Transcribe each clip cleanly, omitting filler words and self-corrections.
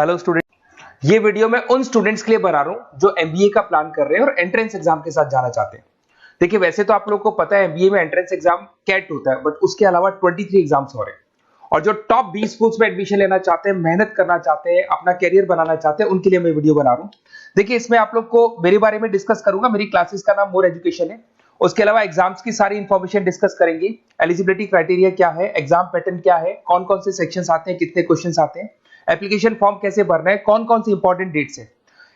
Hello student, ये video मैं उन स्टूडेंट्स के लिए बना रहा हूं जो एमबीए का प्लान कर रहे हैं और एंट्रेंस एग्जाम के साथ जाना चाहते हैं। देखिए, वैसे तो आप लोग को पता है एमबीए में एंट्रेंस एग्जाम कैट होता है, बट उसके अलावा 23 एग्जाम्स हो रहे हैं। और जो टॉप 20 स्कूल्स में एडमिशन लेना चाहते हैं, मेहनत करना चाहते हैं, अपना कैरियर बनाना चाहते हैं, उनके लिए मैं वीडियो बना रहा हूँ। देखिए, इसमें आप लोग को मेरे बारे में डिस्कस करूंगा। मेरी क्लासेस का नाम मोर एजुकेशन है। उसके अलावा एग्जाम्स की सारी इंफॉर्मेशन डिस्कस करेंगे। एलिजिबिलिटी क्राइटेरिया क्या है, एग्जाम पैटर्न क्या है, कौन कौन से सेक्शंस आते हैं, कितने क्वेश्चंस आते हैं, एप्लीकेशन फॉर्म कैसे भरना है, कौन कौन सी इंपॉर्टेंट डेट्स है,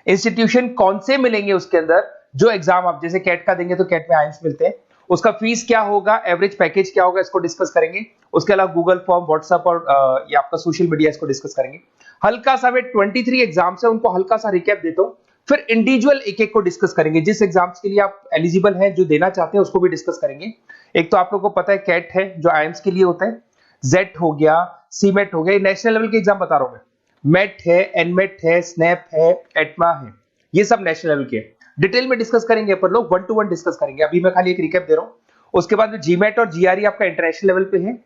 इंस्टीट्यूशन कौन से मिलेंगे उसके अंदर, जो एग्जाम आप जैसे कैट का देंगे तो कैट में आइम्स मिलते हैं, उसका फीस क्या होगा, एवरेज पैकेज क्या होगा, इसको डिस्कस करेंगे। उसके अलावा गूगल फॉर्म, व्हाट्सएप और ये आपका सोशल मीडिया, इसको डिस्कस करेंगे। हल्का सा वे 23 एग्जाम्स है, उनको हल्का सा रिकैप देता हूं, फिर इंडिविजुअल एक एक को डिस्कस करेंगे। जिस एग्जाम्स के लिए आप एलिजिबल हैं, जो देना चाहते हैं, उसको भी डिस्कस करेंगे। एक तो आप लोग को पता है कैट है जो आईएम्स के लिए होता है, जेट हो गया, सीमेट हो गया, नेशनल लेवल के एग्जाम बता रहा हूं मैं। मेट है, एनमेट है, स्नैप है, एटमा है, ये सब नेशनल लेवल के। डिटेल में डिस्कस करेंगे अपन लोग, 1 to 1 डिस्कस करेंगे। अभी मैं खाली एक रिकैप दे रहा हूं। उसके बाद में जीमेट और जीआरई आपका इंटरनेशनल लेवल पे है,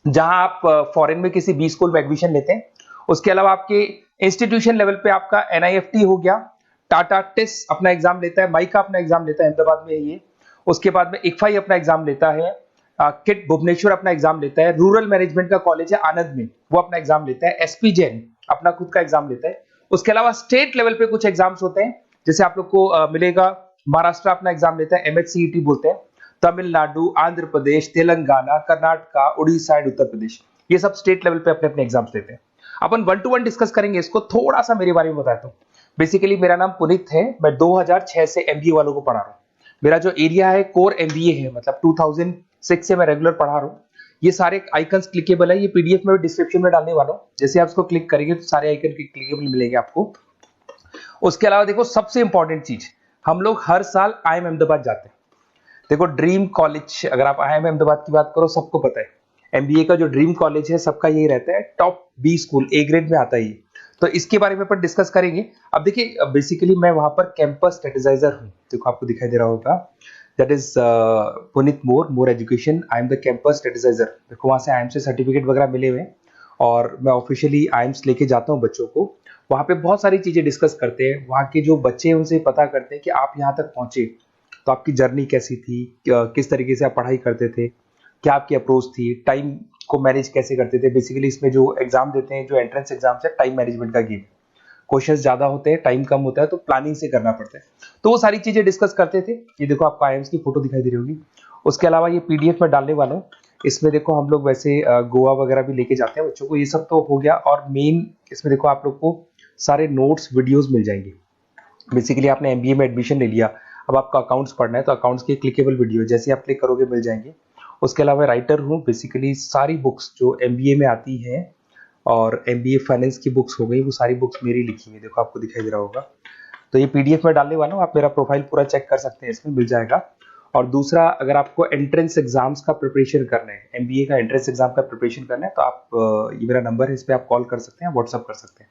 जहां आप फॉरेन में किसी बी स्कूल में एडमिशन लेते हैं। उसके अलावा आपके इंस्टीट्यूशन लेवल पे आपका एनआईएफटी हो गया, टाटा टिस अपना एग्जाम लेता है, माइका अपना एग्जाम लेता है, अहमदाबाद में है ये। उसके बाद में इक्फाई अपना एग्जाम लेता है, किट भुवनेश्वर अपना एग्जाम लेता है, रूरल मैनेजमेंट का कॉलेज है आनंद में, वो अपना एग्जाम लेता है, एसपी जैन अपना खुद का एग्जाम लेता है। उसके अलावा स्टेट लेवल पे कुछ एग्जाम्स होते हैं, जैसे आप लोग को मिलेगा, महाराष्ट्र अपना एग्जाम लेता है, एमएचसीईटी बोलते हैं, तमिलनाडु, आंध्र प्रदेश, तेलंगाना, कर्नाटका, उड़ीसा एंड उत्तर प्रदेश, ये सब स्टेट लेवल पे अपने अपने एग्जाम्स लेते हैं। अपन 1 to 1 डिस्कस करेंगे इसको। थोड़ा सा मेरे बारे में बताता हूँ। बेसिकली मेरा नाम पुनीत है, मैं 2006 से एमबीए वालों को पढ़ा रहा हूँ। मेरा जो एरिया है कोर एमबीए है, मतलब 2006 से मैं रेगुलर पढ़ा रहा हूँ। ये सारे आइकन्स क्लिकेबल है, ये पीडीएफ में डिस्क्रिप्शन में डालने वाला हूँ। जैसे आप इसको क्लिक करेंगे तो सारे आइकन क्लिकेबल मिलेंगे आपको। उसके अलावा देखो, सबसे इंपॉर्टेंट चीज, हम लोग हर साल आईएम अहमदाबाद जाते हैं। देखो, ड्रीम कॉलेज, अगर आप आईएम अहमदाबाद की बात करो, सबको पता है एमबीए का जो ड्रीम कॉलेज है सबका यही रहता है, top B school, A grade में आता है ये। तो इसके बारे में अपन डिस्कस करेंगे। अब देखिए, बेसिकली मैं वहां पर कैंपस स्ट्रेटेजाइजर हूँ। देखो, आपको दिखाई दे रहा होगा, that is Puneet Mor education, I am the campus strategizer. देखो, वहां से आईएम से सर्टिफिकेट वगैरह मिले हुए हैं और मैं ऑफिशियली आईएम्स लेके जाता हूँ बच्चों को। वहां पे बहुत सारी चीजें डिस्कस करते हैं, वहां के जो बच्चे हैं उनसे पता करते हैं कि आप यहाँ तक पहुंचे तो आपकी जर्नी कैसी थी, किस तरीके से आप पढ़ाई करते थे, क्या आपकी अप्रोच थी, टाइम को मैनेज कैसे करते थे। बेसिकली इसमें जो एग्जाम देते हैं, जो एंट्रेंस एग्जाम्स है, टाइम मैनेजमेंट का गेम। क्वेश्चंस ज्यादा होते हैं, टाइम कम होता है, तो प्लानिंग से करना पड़ता है। तो वो सारी चीजें डिस्कस करते थे। ये देखो, आपको आईएम्स की फोटो दिखाई दे रही होगी। उसके अलावा ये पीडीएफ में डालने वाला हूँ। इसमें देखो, हम लोग वैसे गोवा वगैरह भी लेके जाते हैं बच्चों को। ये सब तो हो गया, और मेन इसमें देखो आप लोग को सारे नोट्स, वीडियोस मिल जाएंगे। बेसिकली आपने एमबीए में एडमिशन ले लिया, अब आपका अकाउंट्स पढ़ना है, तो अकाउंट्स की क्लिकेबल वीडियो जैसे आप क्लिक करोगे मिल जाएंगे। उसके अलावा राइटर हूँ, बेसिकली सारी बुक्स जो एमबीए में आती हैं और एमबीए फाइनेंस की बुक्स हो गई, वो सारी बुक्स मेरी लिखी हुई है। देखो, आपको दिखाई दे रहा होगा। तो ये पीडीएफ में डालने वाला हूँ, आप मेरा प्रोफाइल पूरा चेक कर सकते हैं, इसमें मिल जाएगा। और दूसरा, अगर आपको एंट्रेंस एग्जाम्स का प्रिपरेशन करना है, एमबीए का एंट्रेंस एग्जाम का प्रिपरेशन करना है, तो आप ये मेरा नंबर है, इस पर आप कॉल कर सकते हैं, व्हाट्सअप कर सकते हैं।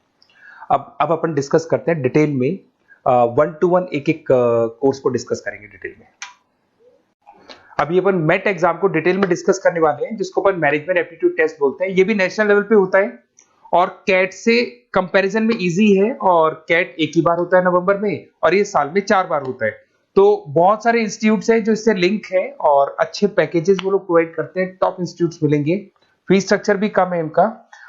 अब अपन डिस्कस करते हैं डिटेल में, 1 to 1 एक एक कोर्स को डिस्कस करेंगे डिटेल में। अभी अपन मेट एग्जाम को डिटेल में डिस्कस करने वाले हैं, जिसको अपन मैनेजमेंट एप्टीट्यूड टेस्ट बोलते हैं। ये भी नेशनल लेवल पे होता है और कैट से कंपैरिजन में इजी है। और कैट एक ही बार होता है नवंबर में, और ये साल में 4 बार होता है। तो बहुत सारे इंस्टीट्यूट्स हैं जो इससे लिंक है और अच्छे पैकेजेस वो लोग प्रोवाइड करते हैं, टॉप इंस्टीट्यूट्स मिलेंगे, फीस स्ट्रक्चर भी कम है इनका।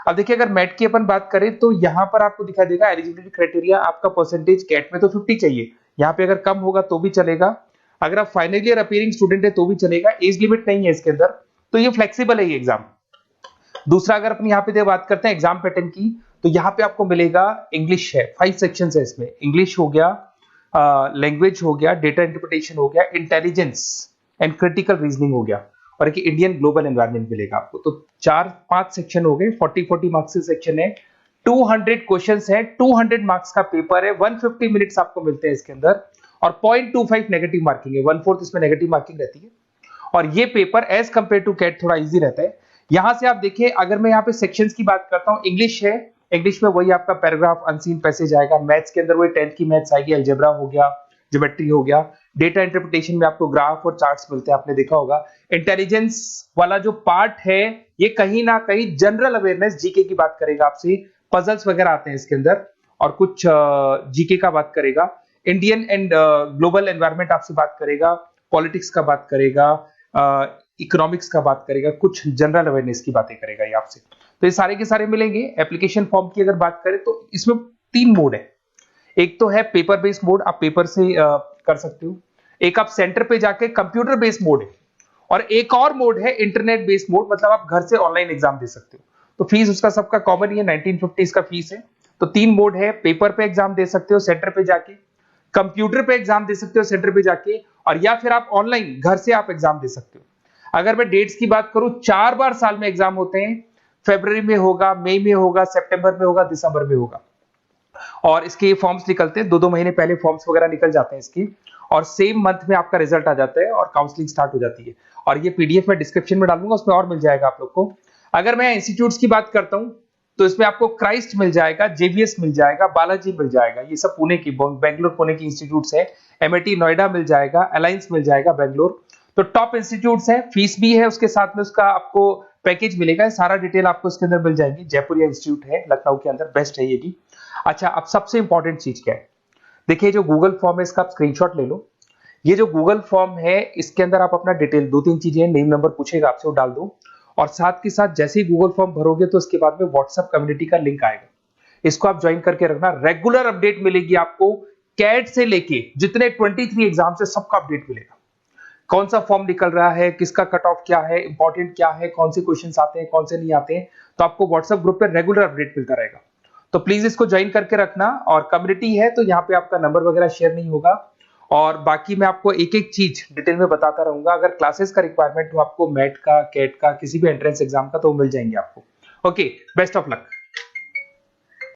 अब देखिए, अगर मैट की अपन बात करें तो यहाँ पर आपको दिखाई देगा एलिजिबिलिटी क्राइटेरिया, आपका परसेंटेज कैट में तो 50 चाहिए, यहाँ पे अगर कम होगा तो भी चलेगा, अगर आप फाइनल ईयर अपीयरिंग स्टूडेंट है तो भी चलेगा, एज लिमिट नहीं है इसके अंदर, तो ये फ्लेक्सिबल है ये एग्जाम। दूसरा, अगर अपन यहाँ पे बात करते हैं एग्जाम पैटर्न की, तो यहाँ पे आपको मिलेगा इंग्लिश है, 5 सेक्शंस है इसमें। इंग्लिश हो गया, लैंग्वेज हो गया, डेटा इंटरप्रिटेशन हो गया, इंटेलिजेंस एंड क्रिटिकल रीजनिंग हो गया, और एक इंडियन ग्लोबल एनवायरनमेंट मिलेगा आपको। तो 4-5 सेक्शन हो गए, 40 मार्क्स के सेक्शन है, 200 क्वेश्चंस है, 200 मार्क्स का पेपर है, 150 मिनट्स आपको मिलते हैं इसके अंदर, और 0.25 नेगेटिव मार्किंग है, 1/4 इसमें नेगेटिव मार्किंग रहती है। और ये paper as compare to CAT थोड़ा इजी रहता है। यहां से आप देखिए, अगर मैं यहाँ पे सेक्शंस की बात करता हूँ, इंग्लिश है, इंग्लिश में वही आपका पैराग्राफ, अनसीन पैसेज आएगा। मैथ्स के अंदर वही 10th की मैथ्स आएगी, अलजेब्रा हो गया, ज्योमेट्री हो गया। डेटा इंटरप्रिटेशन में आपको ग्राफ और चार्ट्स मिलते हैं, आपने देखा होगा। इंटेलिजेंस वाला जो पार्ट है, ये कहीं ना कहीं जनरल अवेयरनेस, जीके की बात करेगा आपसे, पजल्स वगैरह आते हैं इसके अंदर, और कुछ जीके का बात करेगा, इंडियन एंड ग्लोबल एनवायरनमेंट आपसे बात करेगा, पॉलिटिक्स का बात करेगा, इकोनॉमिक्स का बात करेगा, कुछ जनरल अवेयरनेस की बातें करेगा ये आपसे। तो ये सारे के सारे मिलेंगे। एप्लीकेशन फॉर्म की अगर बात करें तो इसमें 3 मोड है। एक तो है पेपर बेस्ड मोड, आप पेपर से कर सकते हो। एक आप सेंटर पे जाके कंप्यूटर बेस्ड मोड है, और एक और मोड है इंटरनेट बेस्ड मोड, मतलब आप घर से ऑनलाइन एग्जाम दे सकते हो। तो फीस उसका सबका कॉमन ही है, 1950 का फीस है। तो 3 मोड है, पेपर पे एग्जाम दे सकते हो सेंटर पे जाके, कंप्यूटर पे एग्जाम दे सकते हो सेंटर पे जाके, और या फिर आप ऑनलाइन घर से आप एग्जाम दे सकते हो। अगर मैं डेट्स की बात करूं, 4 बार साल में एग्जाम होते हैं। फरवरी में होगा, मई में होगा, सितंबर में होगा, दिसंबर में होगा। और इसके फॉर्म्स निकलते हैं 2-2 महीने पहले, फॉर्म्स वगैरह निकल जाते हैं इसकी, और सेम मंथ में आपका रिजल्ट आ जाता है और काउंसलिंग स्टार्ट हो जाती है। और ये पीडीएफ मैं डिस्क्रिप्शन में डालूंगा, उसमें और मिल जाएगा आप लोग को। अगर मैं इंस्टीट्यूट्स की बात करता हूं तो इसमें आपको क्राइस्ट मिल जाएगा, जेवीएस मिल जाएगा, बालाजी मिल जाएगा, ये सब पुणे की, बेंगलोर पुणे की इंस्टीट्यूट्स है। एमआईटी नोएडा मिल जाएगा, अलायंस मिल जाएगा बेंगलोर। तो टॉप इंस्टीट्यूट्स है, फीस भी है उसके साथ में, उसका आपको पैकेज मिलेगा, सारा डिटेल आपको इसके अंदर मिल जाएगी। जयपुरिया इंस्टीट्यूट है लखनऊ के अंदर, बेस्ट है ये भी। अच्छा, अब सबसे इंपॉर्टेंट चीज क्या है, देखिए जो गूगल फॉर्म है इसका आप स्क्रीनशॉट ले लो। ये जो गूगल फॉर्म है इसके अंदर आप अपना डिटेल, 2-3 चीजें, नेम नंबर पूछेगा आपसे, वो डाल दो। और साथ के साथ जैसे ही गूगल फॉर्म भरोगे तो इसके बाद में व्हाट्सएप कम्युनिटी का लिंक आएगा, इसको आप ज्वाइन करके रखना। रेगुलर अपडेट मिलेगी आपको, कैट से लेके जितने 23 एग्जाम से सबका अपडेट मिलेगा। कौन सा फॉर्म निकल रहा है, किसका कट ऑफ क्या है, इंपॉर्टेंट क्या है, कौन से क्वेश्चंस आते हैं, कौन से नहीं आते हैं, तो आपको व्हाट्सएप ग्रुप पे रेगुलर अपडेट मिलता रहेगा। तो प्लीज इसको ज्वाइन करके रखना। और कम्युनिटी है तो यहाँ पे आपका नंबर वगैरह शेयर नहीं होगा, और बाकी मैं आपको एक एक चीज डिटेल में बताता रहूंगा। अगर क्लासेस का रिक्वायरमेंट हो आपको, मैट का, कैट का, किसी भी एंट्रेंस एग्जाम का, तो मिल जाएंगे आपको। Okay, best of luck.